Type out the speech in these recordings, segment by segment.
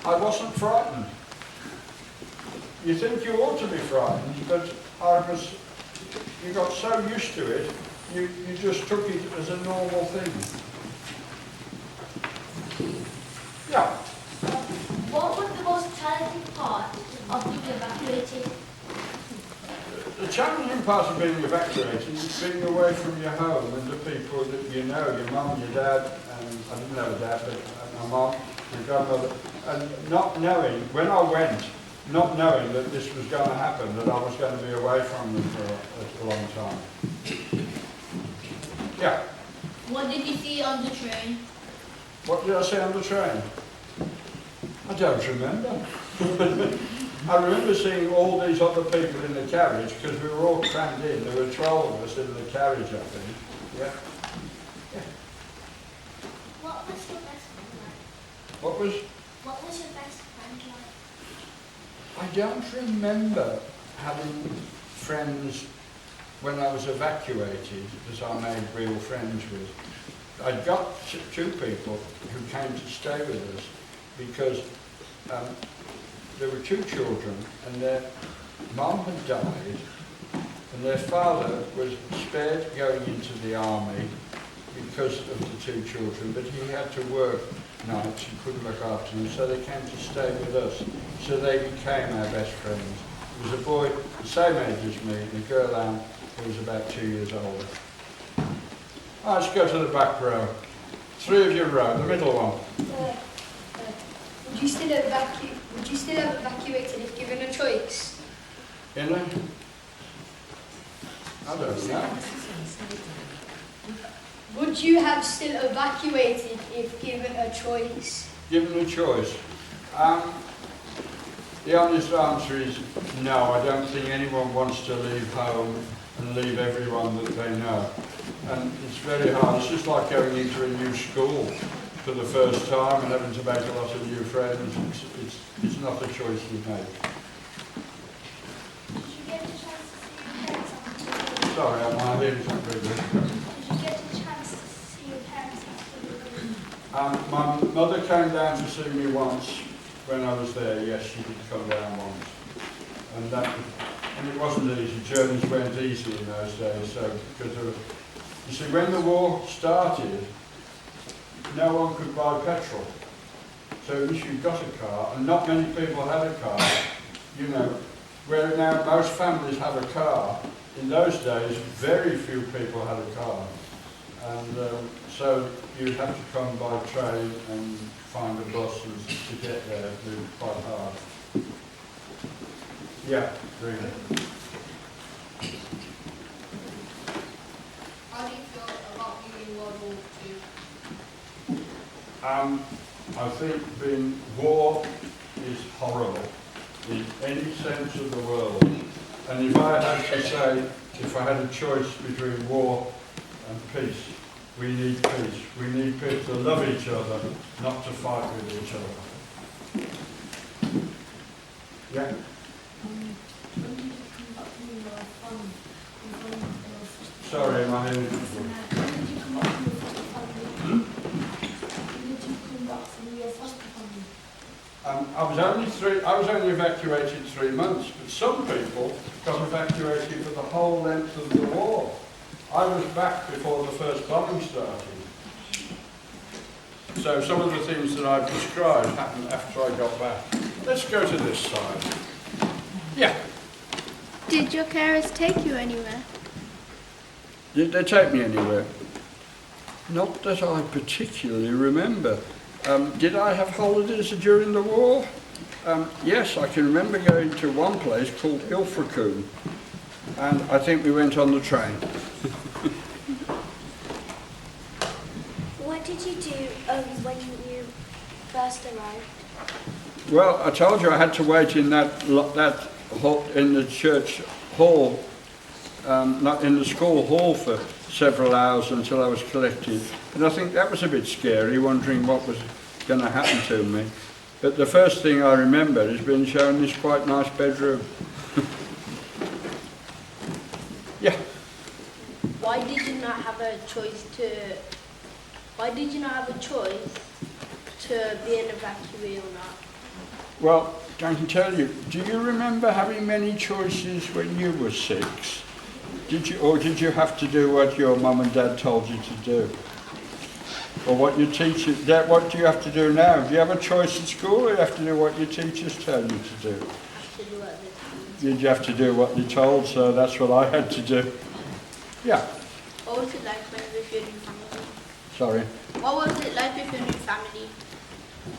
I wasn't frightened. You think you ought to be frightened, but you got so used to it, you just took it as a normal thing. Yeah. What was the most challenging part of being evacuated? The challenging part of being evacuated is being away from your home and the people that you know, your mum, your dad, and I didn't have a dad, but my mum, my grandmother, and not knowing, when I went, not knowing that this was going to happen, that I was going to be away from them for a long time. Yeah. What did you see on the train? What did I say on the train? I don't remember. I remember seeing all these other people in the carriage because we were all crammed in. There were 12 of us in the carriage, I think. Yeah. Yeah. What was your best friend like? What was your best friend like? I don't remember having friends when I was evacuated, because I made real friends with. I got two people who came to stay with us because there were two children and their mum had died and their father was spared going into the army because of the two children, but he had to work nights and couldn't look after them, so they came to stay with us. So they became our best friends. There was a boy the same age as me and a girl Anne who was about 2 years older. Let's go to the back row. Three of your row, the middle one. Would you still have evacuated if given a choice? In there? I don't know. Would you have still evacuated if given a choice? Given a choice. The honest answer is no. I don't think anyone wants to leave home and leave everyone that they know. And it's very hard. It's just like going into a new school for the first time and having to make a lot of new friends. It's not a choice you make. Did you get a chance to see your parents after the Sorry, my hearing's not very good. Did you get a chance to see your parents after the My mother came down to see me once when I was there. Yes, she did come down once. And it wasn't easy. Journeys weren't easy in those days. So, because you see, when the war started, no one could buy petrol. So if you got a car, and not many people had a car, you know, where now most families have a car, in those days very few people had a car. And so you'd have to come by train and find a bus to get there. It was quite hard. Yeah, really. How do you feel about being in World War II? I think war is horrible in any sense of the world. And if I had to say, if I had a choice between war and peace, we need peace. We need people to love each other, not to fight with each other. Yeah? Sorry, my head is I was only evacuated 3 months, but some people got evacuated for the whole length of the war. I was back before the first bombing started. So some of the things that I've described happened after I got back. Let's go to this side. Yeah. Did your carers take you anywhere? Did they take me anywhere? Not that I particularly remember. Did I have holidays during the war? Yes, I can remember going to one place called Ilfracombe, and I think we went on the train. What did you do when you first arrived? Well, I told you I had to wait in that hall, in the church hall, not in the school hall for several hours until I was collected. And I think that was a bit scary, wondering what was going to happen to me. But the first thing I remember is being shown this quite nice bedroom. Yeah. Why did you not have a choice to be an evacuee or not? Well, I can tell you, do you remember having many choices when you were 6? Did you have to do what your mum and dad told you to do? Or what your teacher, what do you have to do now? Do you have a choice at school, or you have to do what your teachers tell you to do? Did you have to do what you're told? So that's what I had to do. Yeah. What was it like with your new family? Sorry. What was it like with your new family?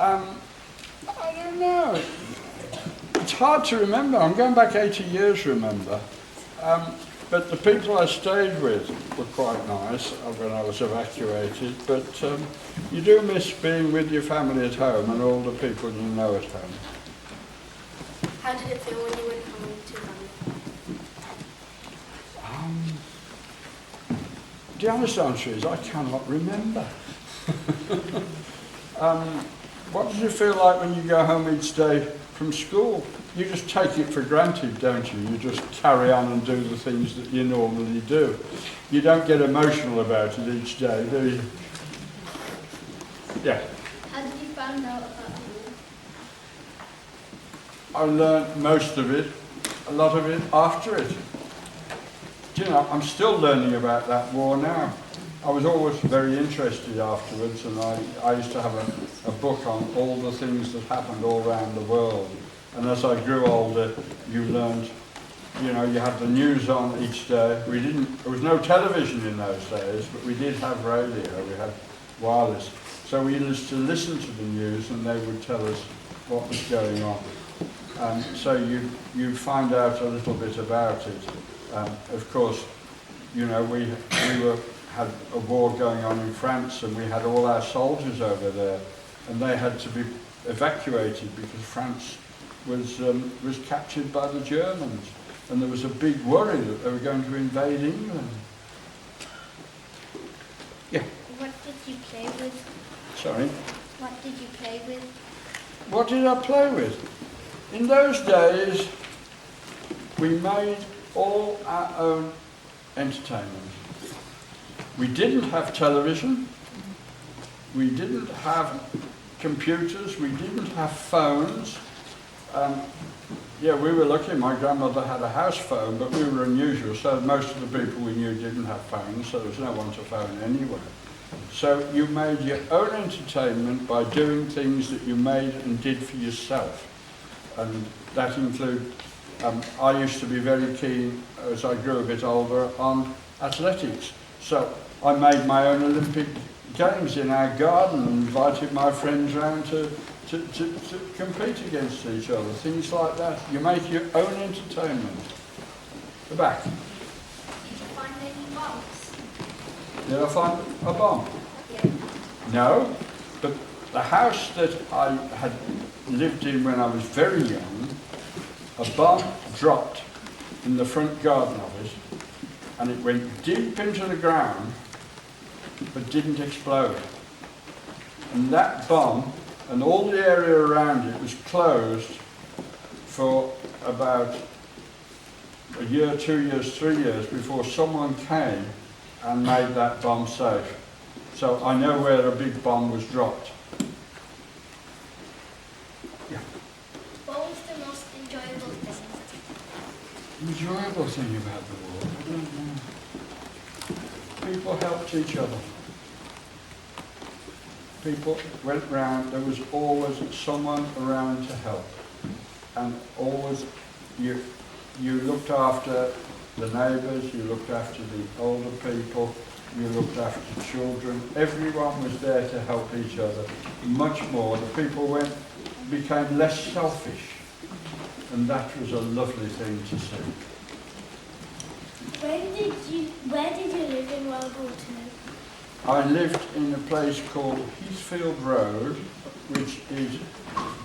I don't know. It's hard to remember. I'm going back 80 years, remember. But the people I stayed with were quite nice when I was evacuated. But you do miss being with your family at home and all the people you know at home. How did it feel when you went home to family? The honest answer is I cannot remember. What does it feel like when you go home each day from school? You just take it for granted, don't you? You just carry on and do the things that you normally do. You don't get emotional about it each day, do you? Yeah. How did you find out about the war? I learned most of it, a lot of it, after it. Do you know, I'm still learning about that war now. I was always very interested afterwards, and I used to have a book on all the things that happened all around the world. And as I grew older, you learned, you know, you had the news on each day. There was no television in those days, but we did have radio, we had wireless. So we used to listen to the news, and they would tell us what was going on. So you find out a little bit about it. Of course, you know, we had a war going on in France, and we had all our soldiers over there, and they had to be evacuated because France was captured by the Germans, and there was a big worry that they were going to invade England. Yeah. What did you play with? Sorry. What did you play with? What did I play with? In those days, we made all our own entertainment. We didn't have television, we didn't have computers, we didn't have phones. Yeah, we were lucky. My grandmother had a house phone, but we were unusual, so most of the people we knew didn't have phones, so there was no one to phone anyway. So you made your own entertainment by doing things that you made and did for yourself. And that included, I used to be very keen, as I grew a bit older, on athletics. So I made my own Olympic games in our garden and invited my friends round to compete against each other, things like that. You make your own entertainment. The back. Did you find any bombs? Did I find a bomb? Yeah. No, but the house that I had lived in when I was very young, a bomb dropped in the front garden of it, and it went deep into the ground, but didn't explode. And that bomb, and all the area around it, was closed for about a year, 2 years, 3 years before someone came and made that bomb safe. So I know where a big bomb was dropped. Yeah. What was the most enjoyable thing? Enjoyable thing about the war? I don't know. People helped each other. People went round, there was always someone around to help. And always you looked after the neighbours, you looked after the older people, you looked after children. Everyone was there to help each other. Much more, the people became less selfish. And that was a lovely thing to see. Where did you live in World War II? I lived in a place called Heathfield Road, which is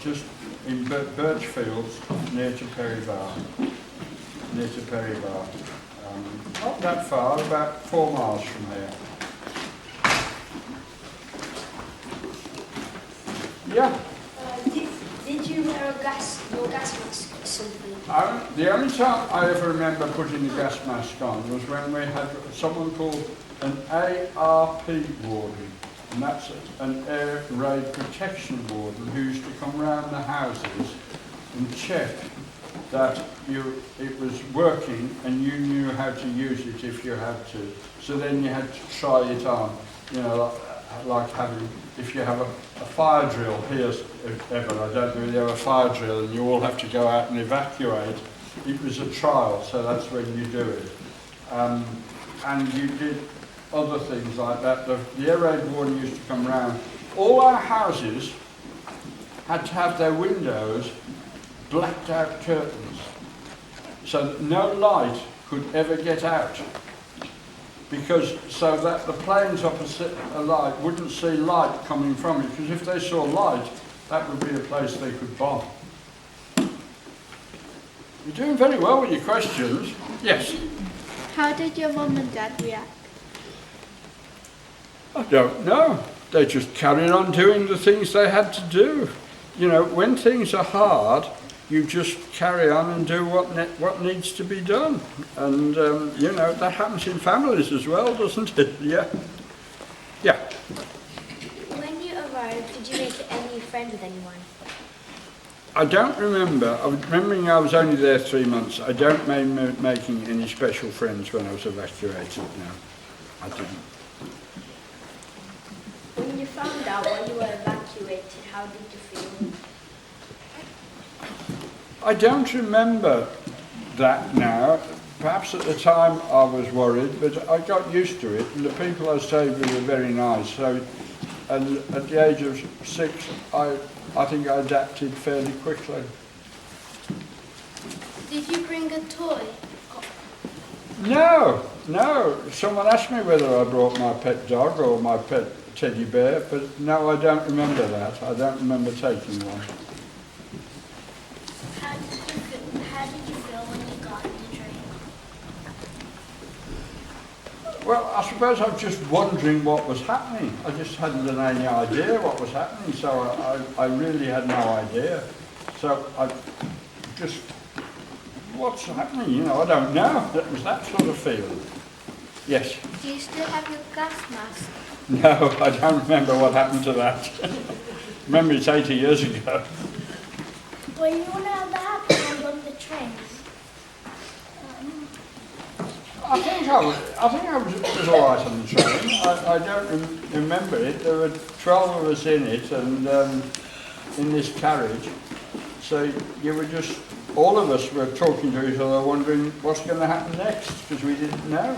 just in Birchfields, near to Perry Bar. Not that far, about 4 miles from here. Yeah. Did you wear your gas mask or something? The only time I ever remember putting a gas mask on was when we had someone called an ARP warden, and that's an air raid protection warden who used to come round around the houses and check that it was working and you knew how to use it if you had to. So then you had to try it on, you know, like having, if you have a fire drill here, ever, I don't know if you have a fire drill and you all have to go out and evacuate. It was a trial, so that's when you do it. And you did other things like that. The air raid warden used to come round. All our houses had to have their windows blacked out curtains, so that no light could ever get out. Because so that the planes opposite a light wouldn't see light coming from it, because if they saw light, that would be a place they could bomb. You're doing very well with your questions. Yes? How did your mum and dad react? I don't know. They just carried on doing the things they had to do. You know, when things are hard, you just carry on and do what needs to be done. And, you know, that happens in families as well, doesn't it? Yeah. Yeah. When you arrived, did you make any friends with anyone? I don't remember. I'm remembering I was only there 3 months. I don't remember making any special friends when I was evacuated, no. I didn't. When you found out when you were evacuated, how did you feel? I don't remember that now. Perhaps at the time I was worried, but I got used to it. And the people I stayed with were very nice. So, and at the age of 6, I think I adapted fairly quickly. Did you bring a toy? No. Someone asked me whether I brought my pet dog or my pet teddy bear, but no, I don't remember that. I don't remember taking one. How did you feel when you got on the train? Well, I suppose I was just wondering what was happening. I just hadn't any idea what was happening, so I really had no idea. So I just, what's happening? You know, I don't know. That was that sort of feeling. Yes? Do you still have your gas mask? No, I don't remember what happened to that. Remember, it's 80 years ago. When you were on the train, I think I was all right on the train. I don't remember it. There were 12 of us in it, and in this carriage. So you were just, all of us were talking to each other, wondering what's going to happen next, because we didn't know.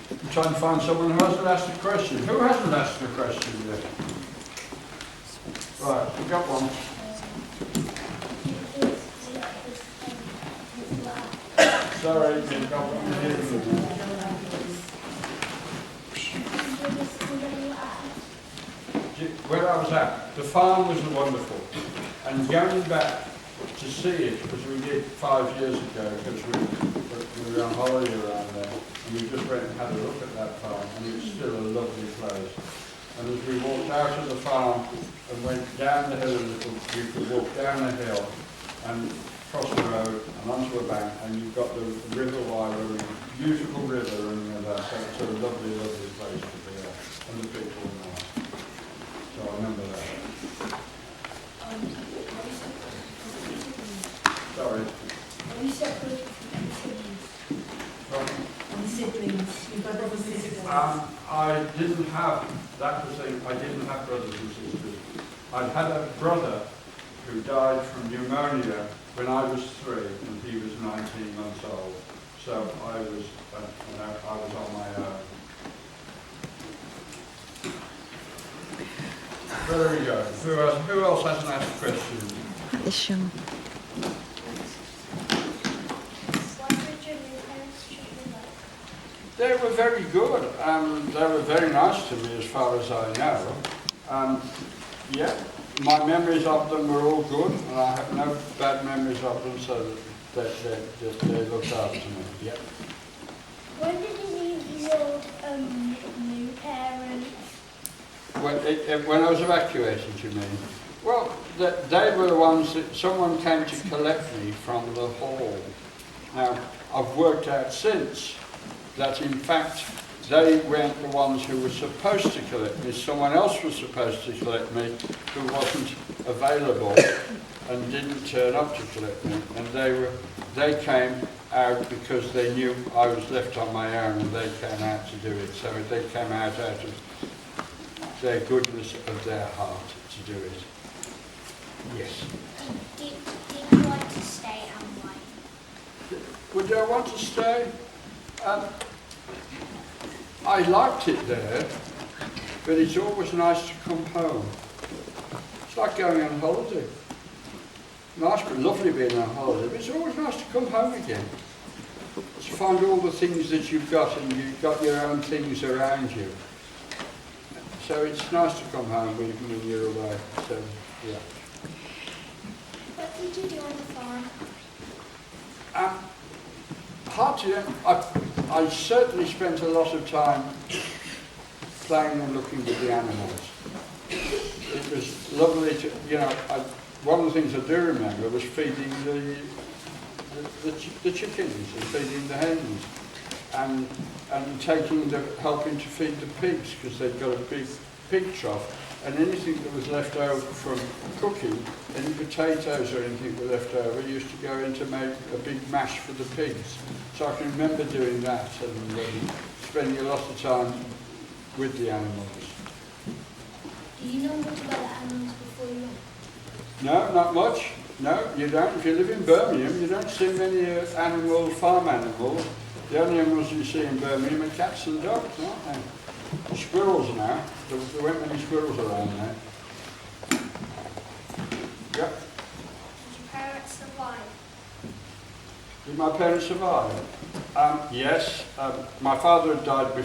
I'm trying to find someone who hasn't asked a question. Who hasn't asked a question yet? Right, we've got one. Sorry, you've got one here. Where I was at, the farm was wonderful. And going back to see it, because we did 5 years ago, because we were on holiday around there, and we just went and had a look at that farm, and it's still a lovely place. And as we walked out of the farm and went down the hill a little, you could walk down the hill and cross the road and onto a bank, and you've got the river Wyre, beautiful river running there. So it's a lovely, lovely place to be there, and the people are nice. So I remember that. Sorry. Are you separate from your siblings? Sorry. And siblings? You've got brothers and sisters? I didn't have, that was the thing, I didn't have brothers and sisters. I had a brother who died from pneumonia when I was 3 and he was 19 months old. So I was on my own. There we go. Who else hasn't asked questions? what did your new parents treat you like? They were very good. They were very nice to me as far as I know. Yeah, my memories of them were all good, and I have no bad memories of them, so that they looked after me. Yeah. When did you meet your new parents? When I was evacuated, you mean? Well, they were the ones that someone came to collect me from the hall. Now, I've worked out since that in fact they weren't the ones who were supposed to collect me. Someone else was supposed to collect me who wasn't available and didn't turn up to collect me. And they came out because they knew I was left on my own, and they came out to do it. So they came out of their goodness of their heart to do it. Yes. Did you want to stay and why? Would I want to stay? I liked it there, but it's always nice to come home. It's like going on holiday. Nice, but lovely being on holiday, but it's always nice to come home again. To find all the things that you've got, and you've got your own things around you. So it's nice to come home when you're away. So, yeah. What did you do on the farm? Hard to, I certainly spent a lot of time playing and looking with the animals. It was lovely to, one of the things I do remember was feeding the chickens and feeding the hens, and helping to feed the pigs, because they've got a big pig trough. And anything that was left over from cooking, any potatoes or anything that were left over, used to go in to make a big mash for the pigs. So I can remember doing that and spending a lot of time with the animals. Do you know much about the animals before you went? No, not much. No, you don't. If you live in Birmingham, you don't see many farm animals. The only animals you see in Birmingham are cats and dogs, aren't they? Squirrels now. There weren't many squirrels around there. Yep. Did your parents survive? Did my parents survive? Yes. My father had died before.